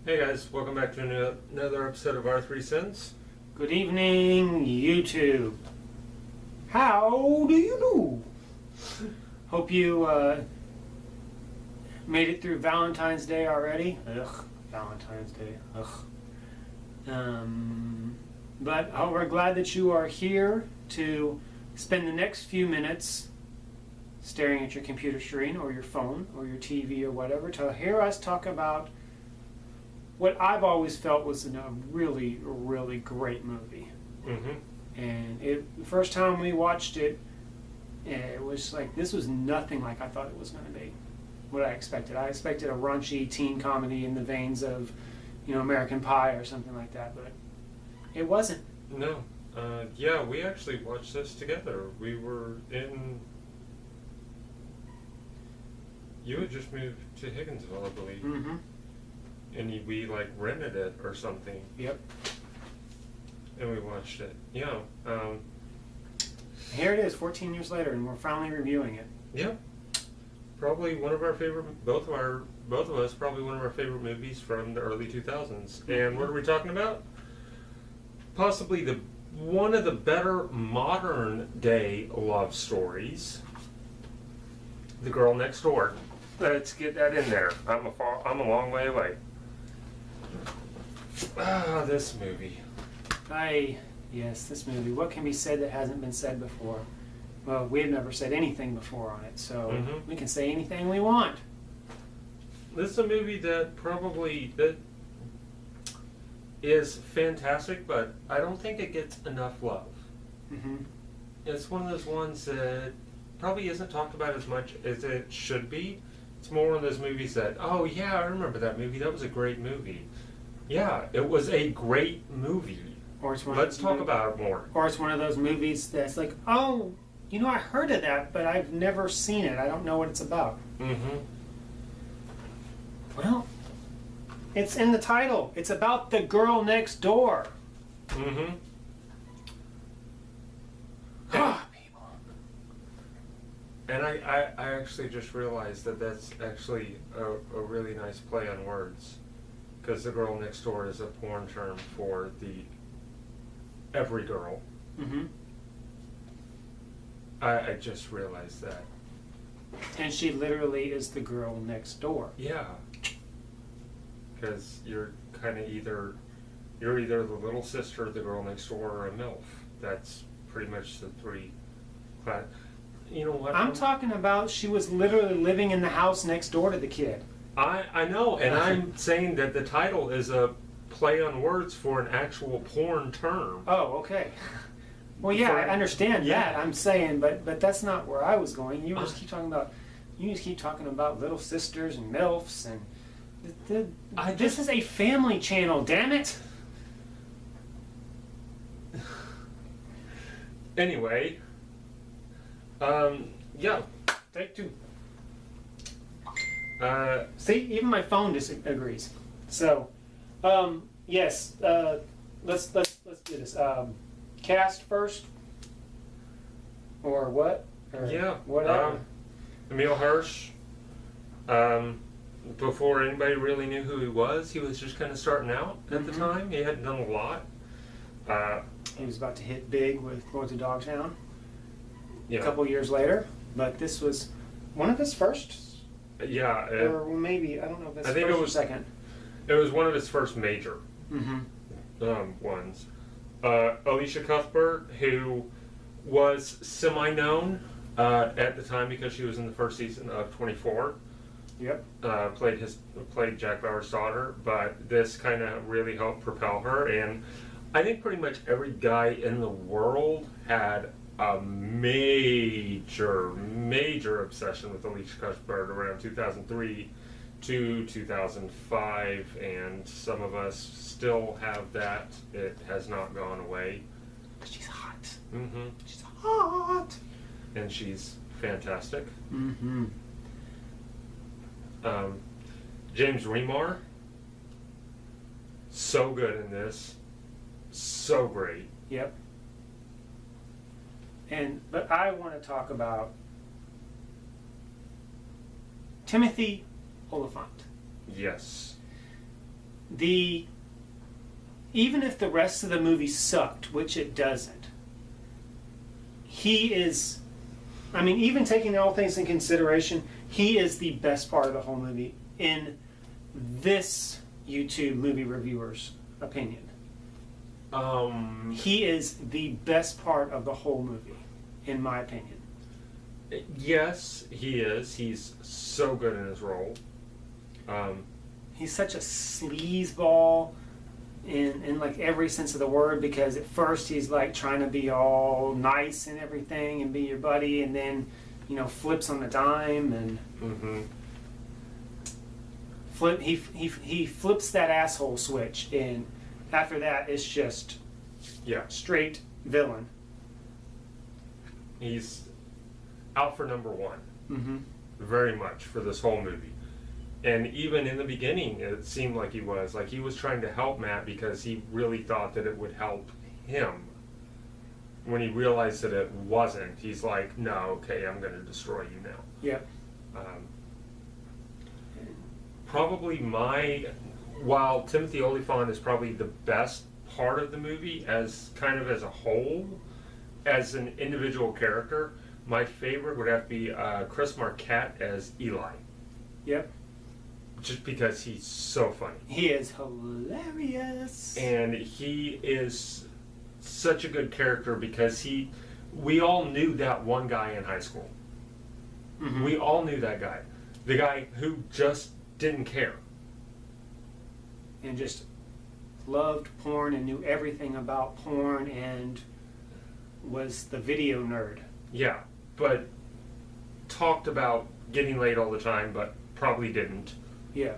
Hey guys, welcome back to another episode of Our Three Cents. Good evening, YouTube. How do you do? Hope you made it through Valentine's Day already. Ugh, Valentine's Day. Ugh. But we're glad that you are here to spend the next few minutes staring at your computer screen or your phone or your TV or whatever to hear us talk about what I've always felt was a really, really great movie. Mm-hmm. And the first time we watched it, it was like, this was nothing like I thought it was going to be. What I expected. I expected a raunchy teen comedy in the veins of, American Pie or something like that, but it wasn't. No. Yeah, we actually watched this together. We were in... You had just moved to Higginsville, I believe. Mm-hmm. And we rented it or something. Yep. And we watched it. Yeah. Here it is, 14 years later, and we're finally reviewing it. Yeah. Probably one of our favorite, both of us, probably one of our favorite movies from the early 2000s. And what are we talking about? Possibly one of the better modern day love stories. The Girl Next Door. Let's get that in there. I'm a long way away. This movie. Yes, this movie. What can be said that hasn't been said before? Well, we've never said anything before on it, so we can say anything we want. This is a movie that is fantastic, but I don't think it gets enough love. Mm-hmm. It's one of those ones that probably isn't talked about as much as it should be. It's more one of those movies that, oh yeah, I remember that movie. That was a great movie. Yeah, it was a great movie. Or it's Let's talk about it more. Or it's one of those movies that's like, oh, I heard of that, but I've never seen it. I don't know what it's about. Mm-hmm. Well, it's in the title. It's about the girl next door. Mm-hmm. People. And I actually just realized that that's actually a really nice play on words. Because the girl next door is a porn term for every girl. Mm-hmm. I just realized that. And she literally is the girl next door. Yeah. Because you're kind of either the little sister of the girl next door or a MILF. That's pretty much the three class. You know what? I'm talking about she was literally living in the house next door to the kid. I know, and I'm saying that the title is a play on words for an actual porn term. Oh, okay. Well, yeah, I understand that. I'm saying, but that's not where I was going. You just keep talking about little sisters and MILFs and this is a family channel, damn it. Anyway, yeah, Take two. See, even my phone disagrees. So, yes, let's do this. Cast first, or what? Or yeah, whatever. Emil Hirsch. Before anybody really knew who he was just kind of starting out at the time. He hadn't done a lot. He was about to hit big with Going to Dogtown Yeah. a couple years later, but this was one of his first. Yeah, Or maybe, I don't know if it's I think first it was or second. It was one of his first major ones. Elisha Cuthbert, who was semi-known at the time because she was in the first season of 24. Yep. Played Jack Bauer's daughter, but this kind of really helped propel her. And I think pretty much every guy in the world had a major obsession with Elisha Cuthbert around 2003 to 2005, and some of us still have that. It has not gone away. She's hot. Mm-hmm. She's hot. And she's fantastic. Mm-hmm. James Remar, so good in this. So great. Yep. But I want to talk about Timothy Olyphant. Yes. even if the rest of the movie sucked, which it doesn't, he is, I mean, even taking all things in consideration, he is the best part of the whole movie in this YouTube movie reviewer's opinion. He is the best part of the whole movie, in my opinion. Yes, he is. He's so good in his role. He's such a sleazeball in like every sense of the word, because at first he's like trying to be all nice and everything and be your buddy, and then, you know, flips on a dime and he flips that asshole switch, and after that it's just straight villain. He's out for number one, very much for this whole movie. And even in the beginning, it seemed like he was trying to help Matt because he really thought that it would help him. When he realized that it wasn't, he's like, no, okay, I'm going to destroy you now. Yeah. Probably while Timothy Olyphant is probably the best part of the movie as kind of as a whole, as an individual character, my favorite would have to be Chris Marquette as Eli. Yep. Just because he's so funny. He is hilarious. And he is such a good character because we all knew that one guy in high school. We all knew that guy. The guy who just didn't care. And just loved porn and knew everything about porn and was the video nerd. Yeah, but talked about getting laid all the time, but probably didn't. Yeah.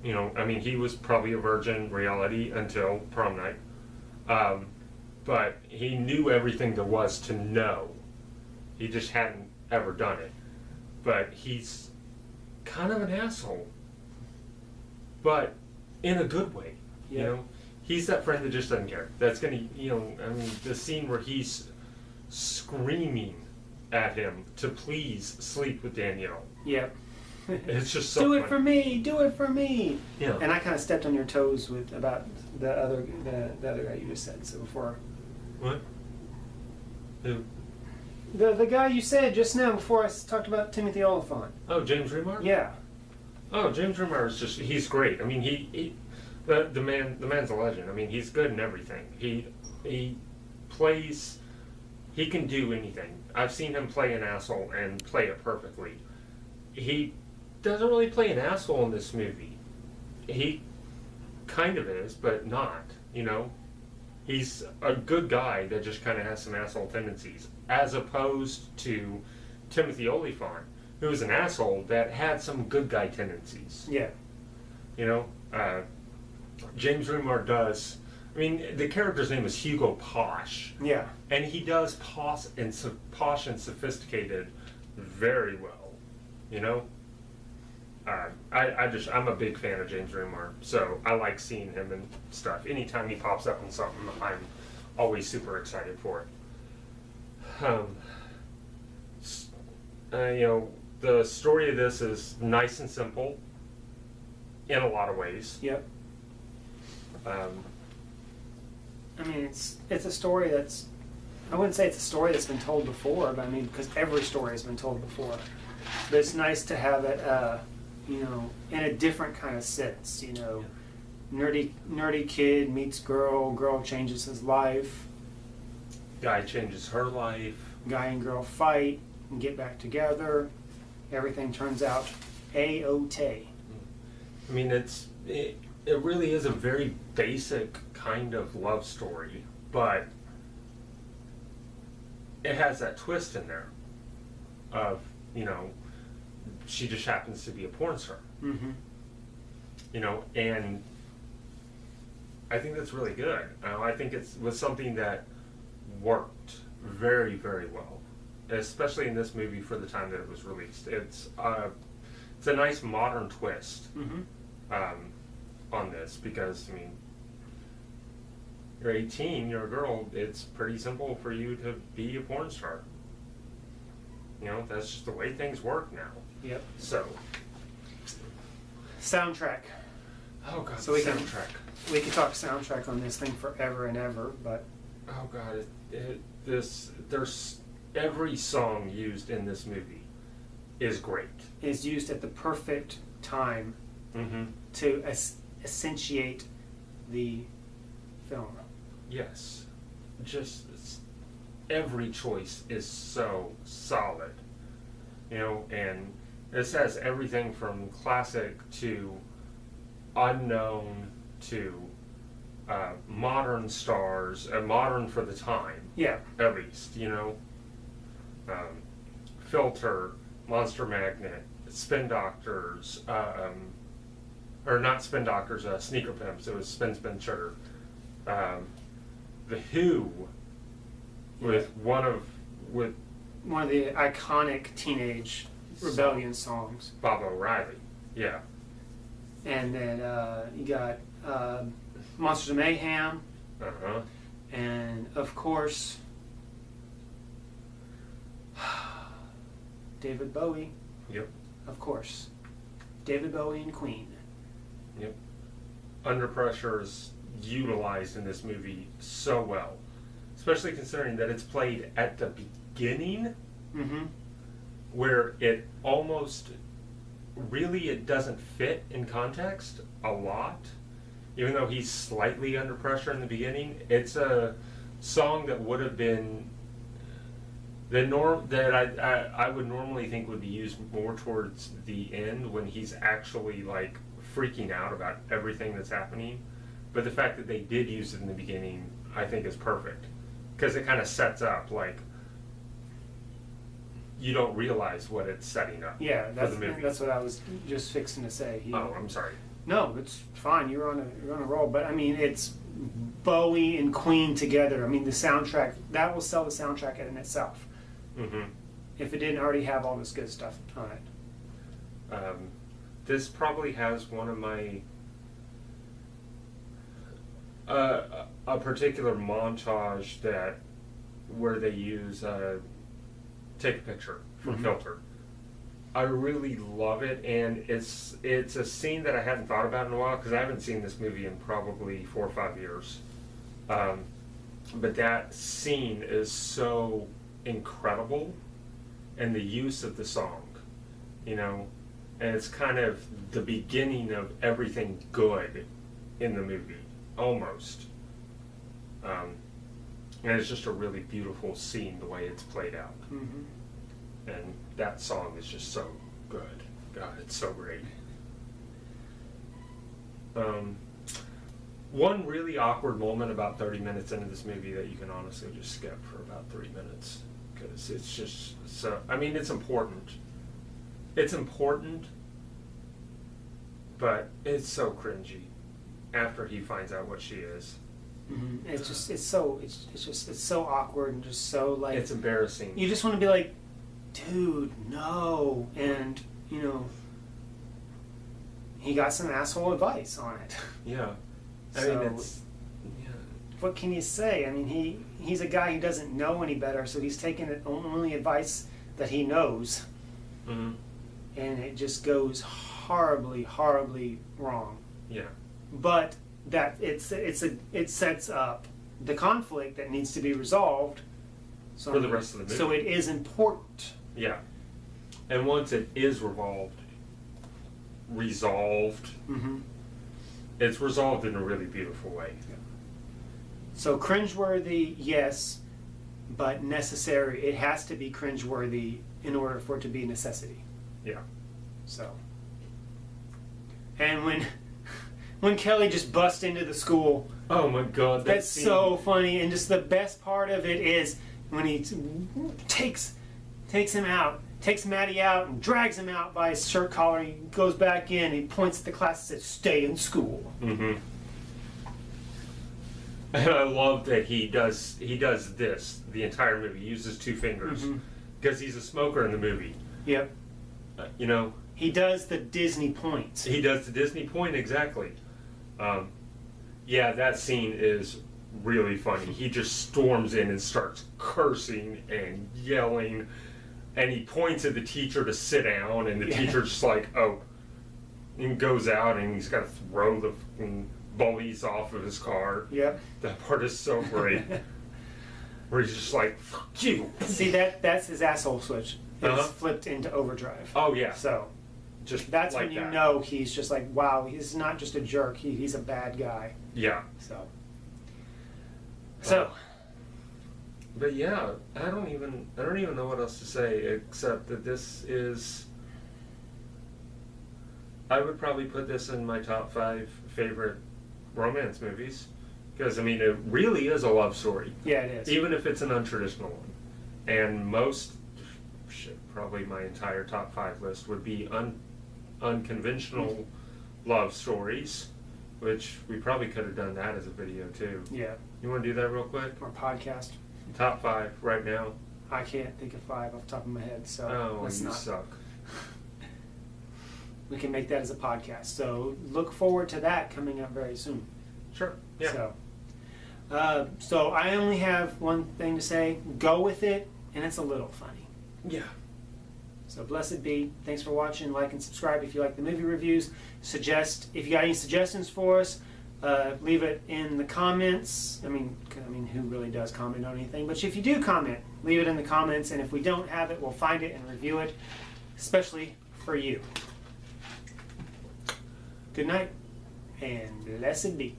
You know, I mean, he was probably a virgin reality until prom night. But he knew everything there was to know. He just hadn't ever done it. But he's kind of an asshole. But in a good way. Yeah. You know? He's that friend that just doesn't care. That's going to, you know, I mean, the scene where he's screaming at him to please sleep with Danielle. Yeah. It's just so do funny. it for me, do it for me. Yeah. And I kind of stepped on your toes about the other guy you just said. So before. What? Who? The guy you said just now before I talked about Timothy Olyphant. Oh, James Remar? Yeah. Oh, James Remar is he's great. I mean, the man's a legend. I mean, he's good in everything. He plays, he can do anything. I've seen him play an asshole and play it perfectly. He doesn't really play an asshole in this movie. He kind of is, but not, you know? He's a good guy that just kind of has some asshole tendencies, as opposed to Timothy Olyphant, who was an asshole that had some good guy tendencies. Yeah. You know? James Remar does... I mean, the character's name is Hugo Posh. Yeah. And he does posh and sophisticated very well. You know? I'm a big fan of James Remar, so I like seeing him and stuff. Anytime he pops up in something, I'm always super excited for it. You know, the story of this is nice and simple in a lot of ways. Yep. I mean, it's a story that's, I wouldn't say it's a story that's been told before, but I mean, because every story has been told before. But it's nice to have it, you know, in a different kind of sense, you know. Nerdy kid meets girl changes his life. Guy changes her life. Guy and girl fight and get back together. Everything turns out A-OK. I mean, it really is a very basic kind of love story, but it has that twist in there of, you know, she just happens to be a porn star. Mm-hmm. You know, and I think that's really good. I think it was something that worked very, very well, especially in this movie for the time that it was released. It's a nice modern twist on this because, I mean, you're 18, you're a girl, it's pretty simple for you to be a porn star. You know, that's just the way things work now. Yep. So. Soundtrack. Oh god, So the soundtrack. We could talk soundtrack on this thing forever and ever, but Oh god, there's every song used in this movie is great. is used at the perfect time Mm-hmm. to accentuate the film. Yes, just every choice is so solid, you know, and this has everything from classic to unknown to modern stars, modern for the time, Yeah. at least, you know. Filter, Monster Magnet, Spin Doctors, or not Spin Doctors, Sneaker Pimps. It was Spin Spin Sugar. The Who, with one of the iconic teenage rebellion songs. Bob O'Reilly. Yeah. And then you got Monsters of Mayhem, Uh-huh. and of course David Bowie. Yep. Of course, David Bowie and Queen. Yep. Under Pressure is utilized in this movie so well, especially considering that it's played at the beginning, Mm-hmm. where it almost really it doesn't fit in context a lot. Even though he's slightly under pressure in the beginning, it's a song that would have been that I would normally think would be used more towards the end when he's actually like freaking out about everything that's happening. But the fact that they did use it in the beginning, I think, is perfect because it kind of sets up like you don't realize what it's setting up. Yeah, for the movie. that's what I was just fixing to say. Oh, I'm sorry. No, it's fine. You're on a roll. But I mean, it's Bowie and Queen together. I mean, the soundtrack that will sell the soundtrack in itself. Mm-hmm. If it didn't already have all this good stuff on it. This probably has one of my a particular montage that where they use take a picture from Mm-hmm. Filter. I really love it, and it's a scene that I hadn't thought about in a while because I haven't seen this movie in probably 4 or 5 years. But that scene is so incredible, and the use of the song, you know, and it's kind of the beginning of everything good in the movie, almost. And it's just a really beautiful scene the way it's played out. Mm-hmm. And that song is just so good. God, it's so great. One really awkward moment about 30 minutes into this movie that you can honestly just skip for about 3 minutes. Because it's just so, I mean, it's important. It's important, but it's so cringy after he finds out what she is. Mm-hmm. It's so awkward and just so like It's embarrassing. you just want to be like, dude, no. And you know, he got some asshole advice on it. Yeah. I So- mean, it's, yeah. What can you say? I mean, he's a guy who doesn't know any better, so he's taking the only advice that he knows, Mm-hmm. and it just goes horribly, horribly wrong. Yeah. But that it sets up the conflict that needs to be resolved. So, For the rest of the movie. So it is important. Yeah. And once it is resolved, Mm-hmm. it's resolved in a really beautiful way. So cringeworthy, yes, but necessary. It has to be cringeworthy in order for it to be a necessity. Yeah. So, and when Kelly just busts into the school, Oh my God, that's scene. so funny. And just the best part of it is when he takes him out, takes Maddie out, and drags him out by his shirt collar. He goes back in. He points at the class and says, "Stay in school." Mm-hmm. And I love that he does this the entire movie. He uses 2 fingers Mhm. because he's a smoker in the movie. Yep. You know, He does the Disney points. he does the Disney point exactly. Yeah, that scene is really funny. He just storms in and starts cursing and yelling, and he points at the teacher to sit down, and the Yeah. teacher's just like, "Oh, and goes out and he's got to throw the fucking bullies off of his car. Yep. That part is so great. Where he's just like, fuck you. See, that's his asshole switch. It's flipped into overdrive. Oh, yeah. So Just that's like when you that. know he's just like, wow, he's not just a jerk. He's a bad guy. Yeah. So. But yeah, I don't even know what else to say except that this is. I would probably put this in my top 5 favorite romance movies because I mean it really is a love story. Yeah, it is. Even if it's an untraditional one, and most, probably my entire top 5 list would be unconventional love stories, which we probably could have done that as a video too. Yeah. You want to do that real quick? Or podcast. Top 5 right now. I can't think of 5 off the top of my head, so Oh, let's you not. suck. We can make that as a podcast. So look forward to that coming up very soon. Sure. Yeah. So I only have one thing to say. Go with it, and it's a little funny. Yeah. So blessed be. Thanks for watching. Like and subscribe if you like the movie reviews. Suggest if you got any suggestions for us. Leave it in the comments. I mean, who really does comment on anything? But if you do comment, leave it in the comments. And if we don't have it, we'll find it and review it, especially for you. Good night, and blessed be.